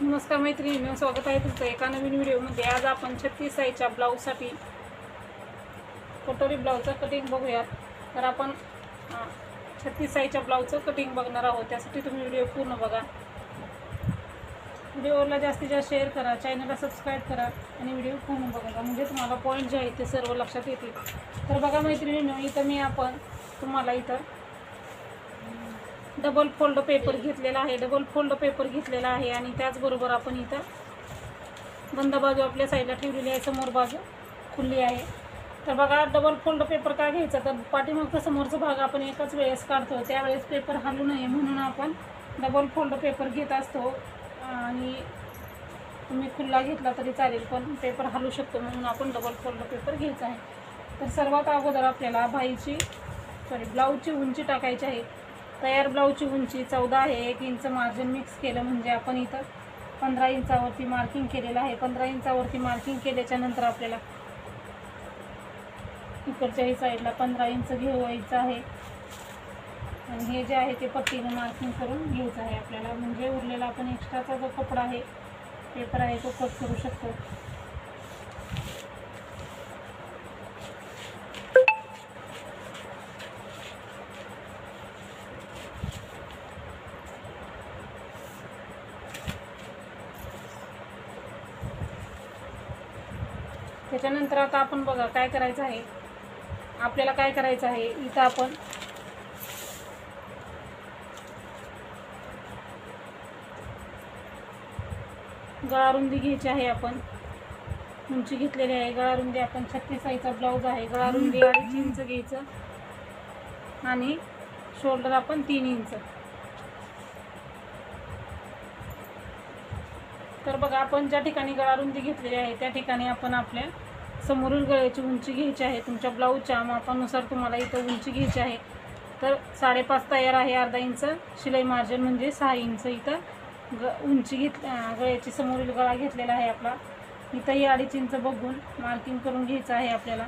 नमस्कार मैत्रिणींनो, स्वागत आहे तुमचं एका नवीन व्हिडिओमध्ये। आज आपण 36 साईजच्या ब्लाऊजसाठी कटोरी ब्लाऊजचं कटिंग बघूयात। तर आपण 36 साईजच्या ब्लाऊजचं कटिंग बघणार आहोत। त्यासाठी तुम्ही व्हिडिओ पूर्ण बघा। व्हिडिओला जास्तीत जास्त शेअर करा, चॅनलला सबस्क्राईब करा आणि व्हिडिओ पूर्ण बघा, म्हणजे तुम्हाला पॉईंट जे आहेत ते सर्व लक्षात येतील। तर बघा मैत्रिणींनो, इथं आपण तुम्हाला डबल फोल्ड पेपर घेतलेला आहे। डबल फोल्ड पेपर घेतलेला आहे आणि त्याचबरोबर आपण इथं बंद बाजू आपल्या साईडला ठेवलेली आहे, समोर बाजू खुली आहे। तर बघा, डबल फोल्ड पेपर का घ्यायचा, तर पाठीमागचा समोरचा भाग आपण एकाच वेळेस काढतो, त्यावेळेस पेपर हलू नये म्हणून आपण डबल फोल्ड पेपर घेत असतो। आणि तुम्ही खुला घेतला तरी चालेल, पण पेपर हलू शकतो म्हणून आपण डबल फोल्ड पेपर घ्यायचा आहे। तर सर्वात अगोदर आपल्याला ब्लाऊजची उंची टाकायची आहे। तयार ब्लाऊजची उंची 14 आहे। 1 इंच मार्जिन मिक्स केलं म्हणजे आपण इथं 15 इंचावरती मार्किंग केलेलं आहे। 15 इंचावरती मार्किंग केल्याच्या नंतर आपल्याला इकडच्याही साईडला 15 इंच घ्यायचं आहे आणि हे जे आहे ते पट्टीने मार्किंग करून घ्यायचं आहे आपल्याला, म्हणजे उरलेला आपण एक्स्ट्राचा जो कपडा आहे, पेपर आहे, तो कट करू शकतो। त्याच्यानंतर आता आपण बघा काय करायचं आहे, आपल्याला काय करायचं आहे, इथं आपण गळारुंदी घ्यायची आहे। आपण उंची घेतलेली आहे, गळारुंदी आपण 36 साईजचा ब्लाऊज आहे, गळारुंदी 2.5 इंच घ्यायचं आणि शोल्डर आपण 3 इंच। तर बघा, आपण ज्या ठिकाणी गळारुंदी घेतलेली आहे त्या ठिकाणी आपण आपल्या समोरील गळ्याची उंची घ्यायची आहे। तुमच्या ब्लाऊजच्या मापानुसार तुम्हाला इथं उंची घ्यायची आहे। तर 5.5 तयार आहे, अर्धा इंच शिलाई मार्जिन म्हणजे 6 इंच इथं उंची गळ्याची समोरील गळा घेतलेला आहे आपला। इथंही 2.5 इंच बघून मार्किंग करून घ्यायचं आहे आपल्याला।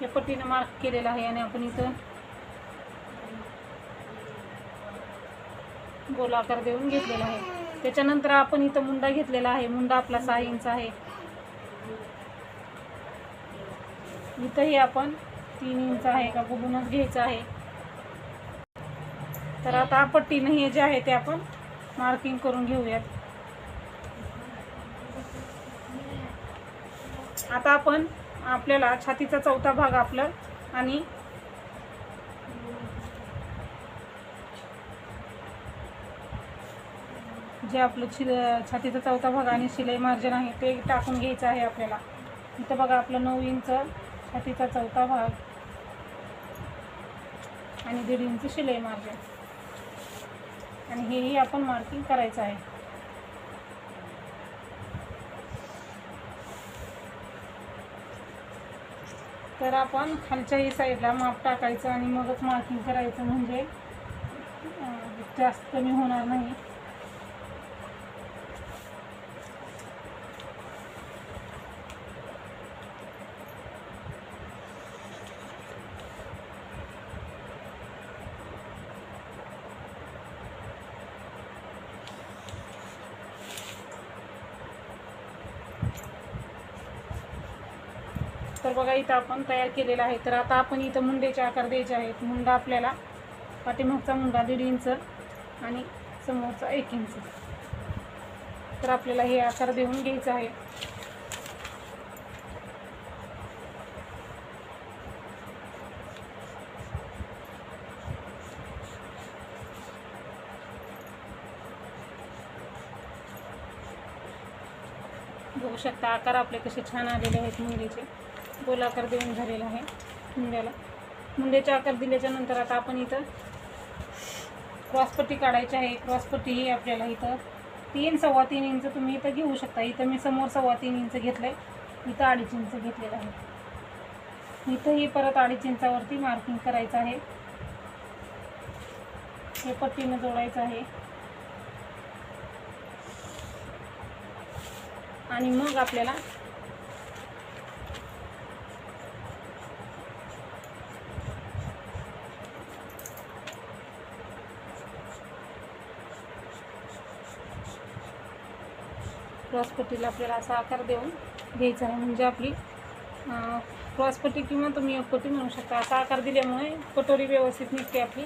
या पट्टीने मार्क केलेला आहे आणि आपण इथं गोलाकार देऊन घेतलेला आहे। त्याच्यानंतर आपण इथं मुंडा घेतलेला आहे, मुंडा आपला 6 इंच आहे। इथंही आपण 3 इंच आहे का बघूनच घ्यायचं आहे। तर आता पट्टीने हे जे आहे ते आपण मार्किंग करून घेऊयात। आता आपण आपल्याला छातीचा चौथा भाग आपलं आणि जे आपलं छातीचा चौथा भाग आणि शिलाई मार्जिन आहे ते टाकून घ्यायचं आहे आपल्याला। इथं बघा, आपलं 9 इंच छातीचा चौथा भाग आणि 1.5 इंच शिलाई मार्जिन, आणि हेही आपण मार्किंग करायचं आहे। तर आपण खालच्याही साईडला माप टाकायचं आणि मगच मार्किंग करायचं, म्हणजे जास्त कमी होणार नाही। तर बघा, इथं आपण तयार केलेला आहे। तर आता आपण इथं मुंडेचे आकार द्यायचे आहेत। मुंडा आपल्याला पाठीमागचा मुंडा 1.5 इंच आणि समोरचा 1 इंच। तर आपल्याला हे आकार देऊन घ्यायचा आहे। बघू शकता आकार आपले कसे छान आलेले आहेत। मुंडेचे गोलाकार देऊन झालेला आहे मुंड्याला। मुंड्याचे आकार दिल्याच्या नंतर आता आपण इथं क्रॉसपट्टी काढायची आहे। क्रॉसपट्टी ही आपल्याला इथं 3-3.25 इंच तुम्ही इथं घेऊ शकता। इथं मी समोर 3.25 इंच घेतलंय, इथं 2.5 इंच घेतलेलं आहे। इथंही परत 2.5 इंचावरती मार्किंग करायचं आहे, हे पट्टीनं जोडायचं आहे। आणि मग आपल्याला क्रॉसपट्टीला आपल्याला असा आकार देऊन घ्यायचा आहे, म्हणजे आपली क्रॉसपट्टी किंवा तुम्ही एकपट्टी म्हणू शकता. असा आकार दिल्यामुळे कटोरी व्यवस्थित निघते आपली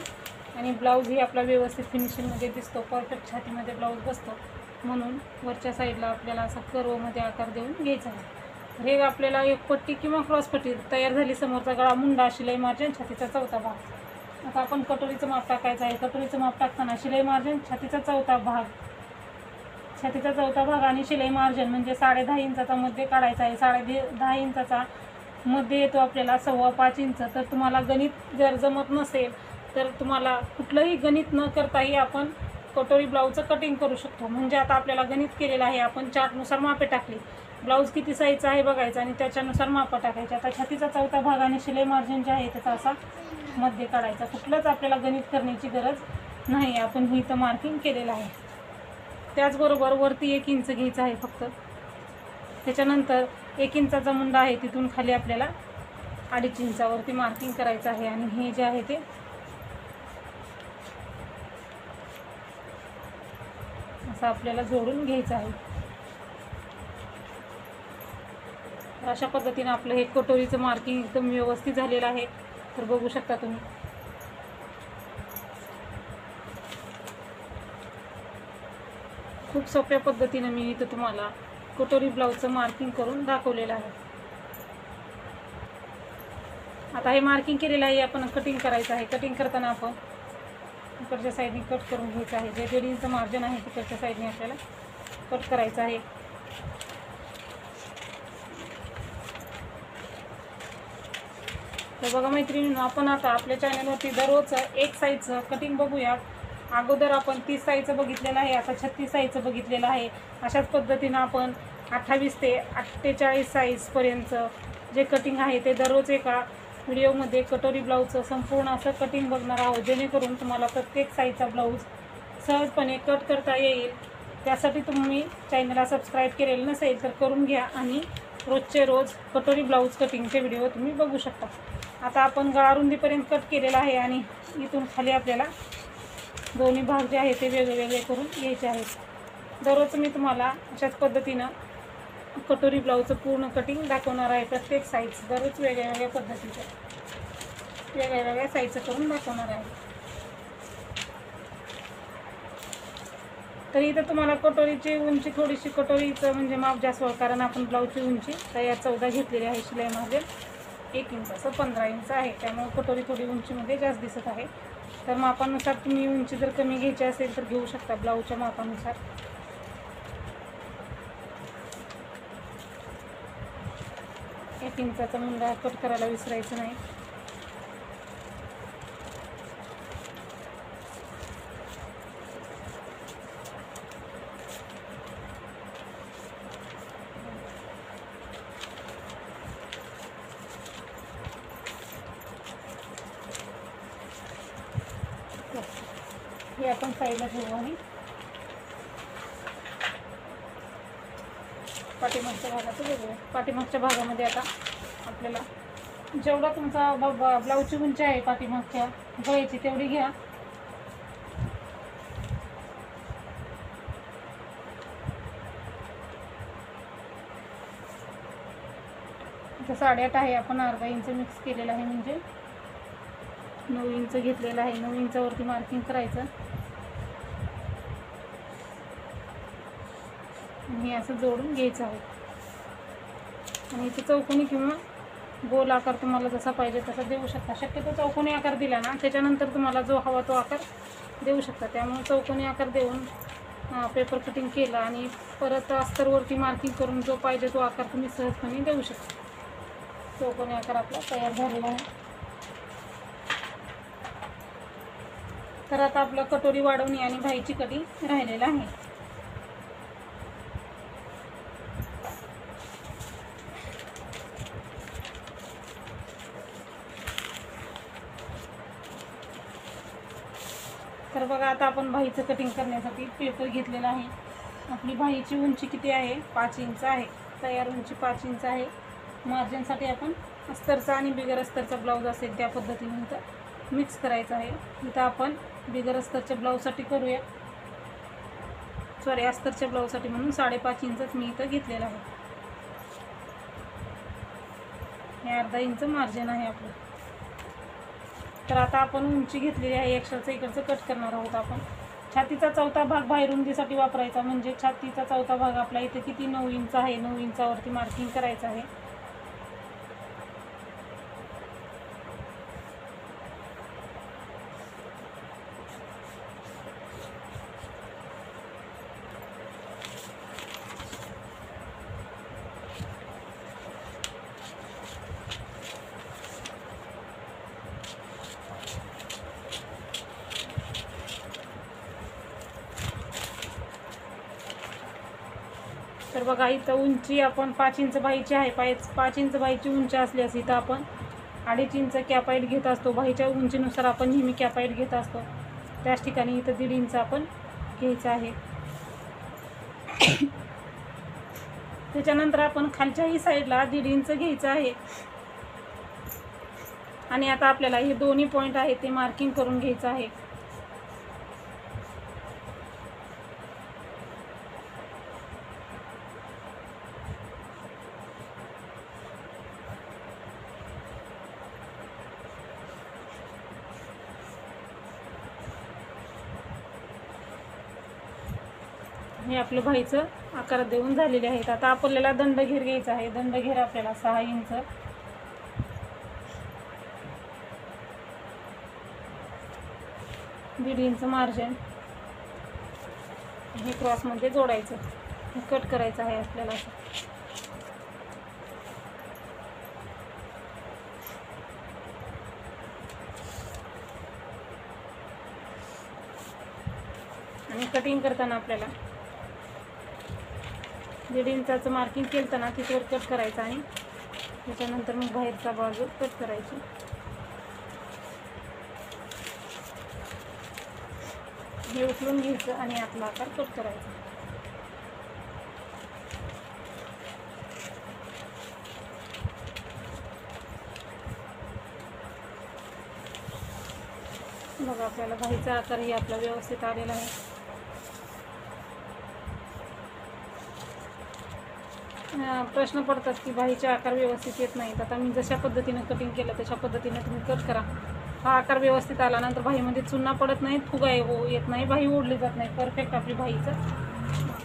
आणि ब्लाऊज ही आपला व्यवस्थित फिनिशिंगमध्ये दिसतो, परफेक्ट छातीमध्ये ब्लाऊज बसतो. म्हणून वरच्या साईडला आपल्याला असा कर्वमध्ये आकार देऊन घ्यायचा आहे. हे आपल्याला एकपट्टी किंवा क्रॉसपट्टी तयार झाली. समोरचा गळा, मुंडा, शिलाई मार्जिन, छातीचा चौथा भाग. आता आपण कटोरीचं माप टाकायचं आहे. कटोरीचं माप टाकताना शिलाई मार्जिन, छातीचा चौथा भाग आणि शिलाई मार्जिन म्हणजे 10.5 इंचाचा मध्ये काढायचा आहे. 10.5 इंचाचा मध्ये येतो आपल्याला 5.25 इंच. तर तुम्हाला गणित जर जमत नसेल तर तुम्हाला कुठलंही गणित न करताही आपण कटोरी ब्लाऊजचं कटिंग करू शकतो. म्हणजे आता आपल्याला गणित केलेलं आहे, आपण चार्टनुसार मापे टाकली, ब्लाऊज किती साईजचा आहे बघायचं आणि त्याच्यानुसार मापं टाकायचे. आता छातीचा चौथा भाग आणि शिलाई मार्जिन जे आहे त्याचा असा मध्ये काढायचा. कुठलंच आपल्याला गणित करण्याची गरज नाही, आपण ही इथं मार्किंग केलेलं आहे. त्याचबरोबर वरती 1 इंच घ्यायचं आहे फक्त. त्याच्यानंतर 1 इंचाचा मुंडा आहे, तिथून खाली आपल्याला 2.5 इंचावरती मार्किंग करायचं आहे आणि हे जे आहे ते असं आपल्याला जोडून घ्यायचं आहे. तर अशा पद्धतीने आपलं हे कटोरीचं मार्किंग एकदम व्यवस्थित झालेलं आहे. तर बघू शकता तुम्ही. खूप सोप्या पद्धतीने मी इथं तुम्हाला कटोरी ब्लाऊजचं मार्किंग करून दाखवलेलं आहे. आता हे मार्किंग केलेलं आहे, आपण कटिंग करायचं आहे. कटिंग करताना आपण इकडच्या साईडने कट करून घ्यायचं आहे. जे 1.5 इंच मार्जिन आहे तिकडच्या साईडने आपल्याला कट करायचं आहे. तर बघा मैत्रिणींनो, आपण आता आपल्या चॅनलवरती दररोज एक साईजचं कटिंग बघूया. अगोदर आपण 30 साईजचं बघितलेलं आहे, आता 36 साईजचं बघितलेलं आहे. अशाच पद्धतीनं आपण 28 ते 48 साईजपर्यंत जे कटिंग आहे ते दररोज एका व्हिडिओमध्ये कटोरी ब्लाऊजचं संपूर्ण असं कटिंग बघणार आहोत, जेणेकरून तुम्हाला प्रत्येक साईजचा ब्लाऊज सहजपणे कट करता येईल. त्यासाठी तुम्ही चॅनलला सबस्क्राईब केलेलं नसेल तर करून घ्या आणि रोजचे रोज कटोरी ब्लाऊज कटिंगचे व्हिडिओ तुम्ही बघू शकता. आता आपण गळारुंदीपर्यंत कट केलेला आहे आणि इथून खाली आपल्याला दोन्ही भाग जे आहे ते वेगळे करून घ्यायचे आहेत. दररोज मी तुम्हाला अशाच पद्धतीनं कटोरी ब्लाऊजचं पूर्ण कटिंग दाखवणार आहे. प्रत्येक साईज दररोज वेगळ्या पद्धतीचं वेगळ्या साईजचं करून दाखवणार आहे. तर इथं तुम्हाला कटोरीची उंची थोडीशी, कटोरीचं म्हणजे माप जास्त, कारण आपण ब्लाऊजची उंची तयार 14 घेतलेली आहे. शिलाई मार्जिन 1 इंच असं 15 इंच आहे, त्यामुळे कटोरी थोडी उंचीमध्ये जास्त दिसत आहे. तर मापानुसार तुम्ही उंची जर कमी घ्यायची असेल तर घेऊ शकता ब्लाऊजच्या मापानुसार. एक इंचाचा मुंडा कट करायला विसरायचं नाही. हे आपण साईडला ठेवू आणि पाठीमागच्या भागाचं वेगळं. पाठीमागच्या भागामध्ये आता आपल्याला जेवढा तुमचा ब्लाऊजची उंची आहे पाठीमागच्या गळ्याची तेवढी घ्या. इथं 8.5 आहे, आपण अर्धा इंच मिक्स केलेला आहे, म्हणजे 9 इंच घेतलेला आहे. 9 इंचावरती मार्किंग करायचं आणि असं जोडून घ्यायचं आहे. आणि इथे चौकोनी किंवा गोल आकार तुम्हाला जसा पाहिजे तसा देऊ शकता. शक्यतो चौकोनी आकार दिला ना त्याच्यानंतर तुम्हाला जो हवा तो आकार देऊ शकता. त्यामुळे चौकोनी आकार देऊन पेपर कटिंग केलं आणि परत अस्तरवरती मार्किंग करून जो पाहिजे तो आकार तुम्ही सहजपणे देऊ शकता. चौकोनी आकार आपला तयार झालेला आहे. तर आता आपलं कटोरी वाढवणी आणि बाहीची कटिंग राहिलेलं आहे. तर बघा, आता आपण बाहीचं कटिंग करण्यासाठी पेपर घेतलेला आहे. आपली बाहीची उंची किती आहे? 5 इंच आहे. तयार उंची 5 इंच आहे. मार्जिनसाठी आपण अस्तरचा आणि बिगर अस्तरचा ब्लाऊज असेल त्या पद्धतीने इथं मिक्स करायचं आहे. इथं आपण बिगर अस्तरच्या ब्लाऊजसाठी करूया. सॉरी अस्तरच्या ब्लाऊजसाठी म्हणून 5.5 इंचच मी इथं घेतलेलं आहे. हे अर्धा इंच मार्जिन आहे आपलं. तर आता आपण उंची घेतलेली आहे एक्स्ट्राचं इकडचं कट करणार आहोत आपण. छातीचा चौथा भाग बाहेर रुंदीसाठी वापरायचा, म्हणजे छातीचा चौथा भाग आपला इथे किती 9 इंच आहे. 9 इंचावरती मार्किंग करायचं आहे. तर बघा इथं उंची आपण 5 इंच बाहीची आहे. 5 इंच बाहीची उंची असल्यास इथं आपण 2.5 इंच कॅपाईट घेत असतो. बाहीच्या उंचीनुसार आपण नेहमी कॅपाईट घेत असतो. त्याच ठिकाणी इथं 1.5 इंच आपण घ्यायचं आहे. त्याच्यानंतर आपण खालच्याही साईडला 1.5 इंच घ्यायचं आहे. आणि आता आपल्याला हे दोन्ही पॉईंट आहे ते मार्किंग करून घ्यायचं आहे. हे आपलं बाहीचं आकार देऊन झालेले आहेत. आता आपल्याला दंडघेर घ्यायचा आहे. दंडघेर आपल्याला 6 इंच, 1.5 इंच मार्जिन हे क्रॉसमध्ये जोडायचं. हे कट करायचं आहे आपल्याला. आणि कटिंग करताना आपल्याला 1.5 इंचाचं मार्किंग केलं ना तिथवर कट करायचं आणि त्याच्यानंतर मग बाहेरचा बाजू कट करायची. हे उचलून घ्यायचं आणि आतला आकार कट करायचा. बघा आपल्याला बाहीचा आकारही आपला व्यवस्थित आलेला आहे. प्रश्न पडतात की बाहीचे आकार व्यवस्थित येत नाहीत. आता मी जशा पद्धतीनं कटिंग केलं तशा पद्धतीनं तुम्ही कट करा. हा आकार व्यवस्थित आल्यानंतर बाहीमध्ये चुना पडत नाही, फुगा येत नाही, बाही ओढली जात नाही. परफेक्ट आपली बाहीचं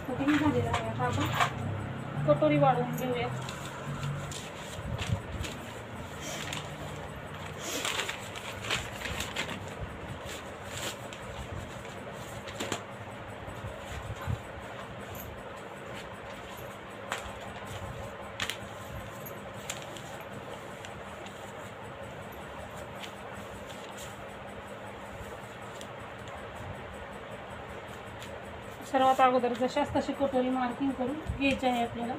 कटिंग झालेलं आहे. आता आपण कटोरी वाढवून घेऊया. सर्वात अगोदर जशाच तशी कटोरी मार्किंग करून घ्यायची आहे आपल्याला.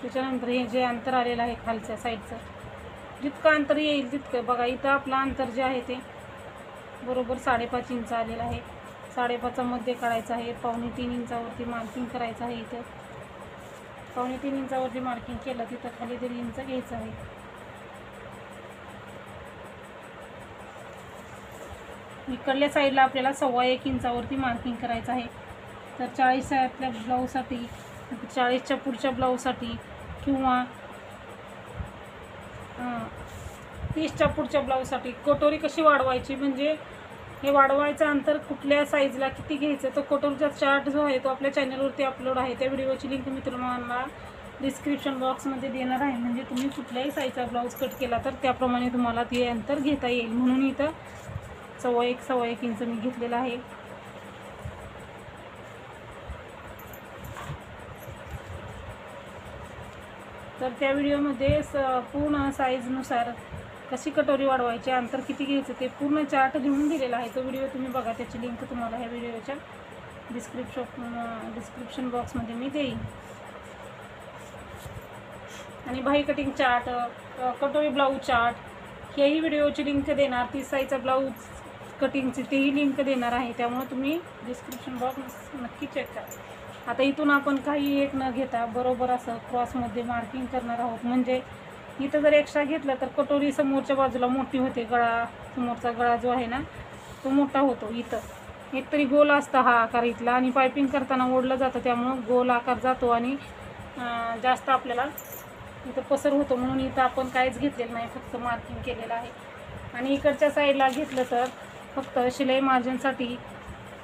त्याच्यानंतर हे जे अंतर आलेलं आहे खालच्या साईडचं, जितकं अंतर येईल तितकं बघा. इथं आपलं अंतर जे आहे ते बरोबर 5.5 इंच आलेलं आहे. 5.5 मध्ये काढायचं आहे. 2.25 इंचावरती मार्किंग करायचं आहे. इथं 2.25 इंचावरती मार्किंग केलं तिथं खाली 1.5 इंच घ्यायचं आहे. इकडल्या साईडला आपल्याला 1.25 इंचावरती मार्किंग करायचं आहे. तर 40च्या ब्लाऊजसाठी, 40च्या पुढच्या ब्लाऊजसाठी किंवा 30च्या पुढच्या ब्लाऊजसाठी कटोरी कशी वाढवायची, म्हणजे हे वाढवायचं अंतर कुठल्या साईजला किती घ्यायचं, तो कटोरीचा चार्ट जो आहे तो आपल्या चॅनलवरती अपलोड आहे. त्या व्हिडिओची लिंक मी तुम्हाला डिस्क्रिप्शन बॉक्समध्ये देणार आहे. म्हणजे तुम्ही कुठल्याही साईजचा ब्लाऊज कट केला तर त्याप्रमाणे तुम्हाला ते अंतर घेता येईल. म्हणून इथं 1.25 इंच मी घेतलेला आहे. तर त्या व्हिडिओमध्ये पूर्ण साईजनुसार कशी कटोरी वाढवायची, अंतर किती घ्यायचं ते पूर्ण चार्ट लिहून दिलेला आहे. तो व्हिडिओ तुम्ही बघा, त्याची लिंक तुम्हाला ह्या व्हिडिओच्या डिस्क्रिप्शन बॉक्समध्ये मी देईन. आणि बाही कटिंग चार्ट, कटोरी ब्लाऊज चार्ट हेही व्हिडिओची लिंक देणार. 30 साईजचा ब्लाऊज कटिंगची तेही लिंक देणार आहे. त्यामुळे तुम्ही डिस्क्रिप्शन बॉक्स नक्की चेक करा. आता इथून आपण काही एक न घेता बरोबर असं क्रॉसमध्ये मार्किंग करणार आहोत. म्हणजे इथं जर एक्स्ट्रा घेतलं तर कटोरी समोरच्या बाजूला मोठी होते. गळा, समोरचा गळा जो आहे ना तो मोठा होतो. इथं एकतरी गोल असता हा आकार इथला, आणि पायपिंग करताना ओढलं जातं, त्यामुळं गोल आकार जातो आणि जास्त आपल्याला इथं पसर होतो. म्हणून इथं आपण काहीच घेतलेलं नाही, फक्त मार्किंग केलेलं आहे. आणि इकडच्या साईडला घेतलं तर फक्त शिलाई मार्जिनसाठी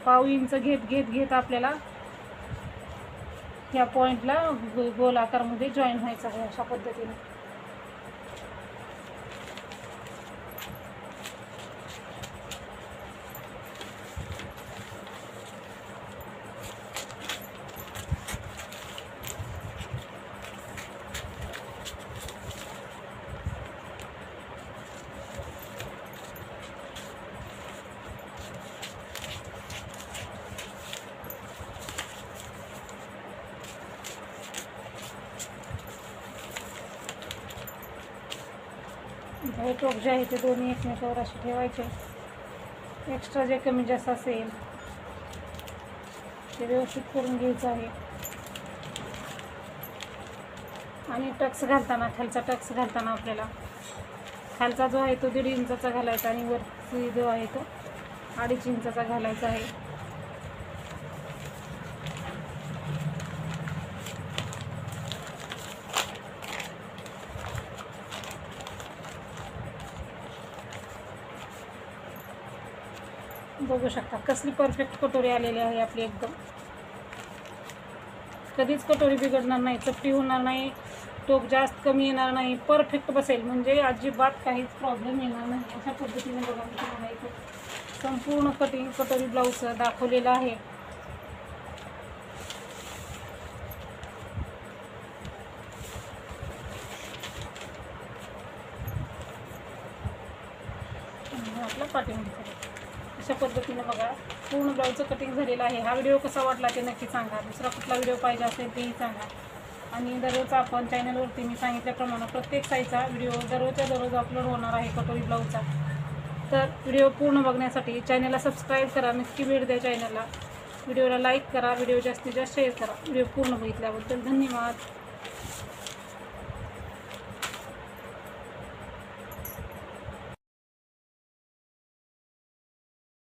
पाव इंच घेत आपल्याला या पॉईंटला गोल आकारमध्ये जॉईन व्हायचं आहे अशा पद्धतीने. हे टोक जे आहे ते दोन्ही एकमेकावर असे ठेवायचे. एक्स्ट्रा जे कमी जास्त असेल ते व्यवस्थित करून घ्यायचं आहे. आणि टक्स घालताना, खालचा टक्स घालताना आपल्याला खालचा जो आहे तो 1.5 इंचाचा घालायचा आणि वरती जो आहे तो 2.5 इंचाचा घालायचा आहे. बघू शकता कसली परफेक्ट कटोरी आलेली आहे आपली. एकदम कधीच कटोरी बिघडणार नाही, चपटी होणार नाही, टोक जास्त कमी येणार नाही, परफेक्ट बसेल. म्हणजे अजिबात काहीच प्रॉब्लेम येणार नाही अशा पद्धतीने बघा मी तुम्हाला इथं संपूर्ण कटोरी ब्लाऊज दाखवलेलं आहे. आपलं पाठीमध्ये अशा पद्धतीने बघा पूर्ण ब्लाऊजचं कटिंग झालेलं आहे. हा व्हिडिओ कसा वाटला ते नक्की सांगा. दुसरा कुठला व्हिडिओ पाहिजे असेल तेही सांगा. आणि दररोज आपण चॅनलवरती मी सांगितल्याप्रमाणे प्रत्येक साईजचा व्हिडिओ दररोज अपलोड होणार आहे कटोरी ब्लाऊजचा. तर व्हिडिओ पूर्ण बघण्यासाठी चॅनलला सबस्क्राईब करा, नक्की भेट द्या चॅनलला. व्हिडिओला लाईक करा, व्हिडिओ जास्तीत जास्त शेअर करा. व्हिडिओ पूर्ण बघितल्याबद्दल धन्यवाद.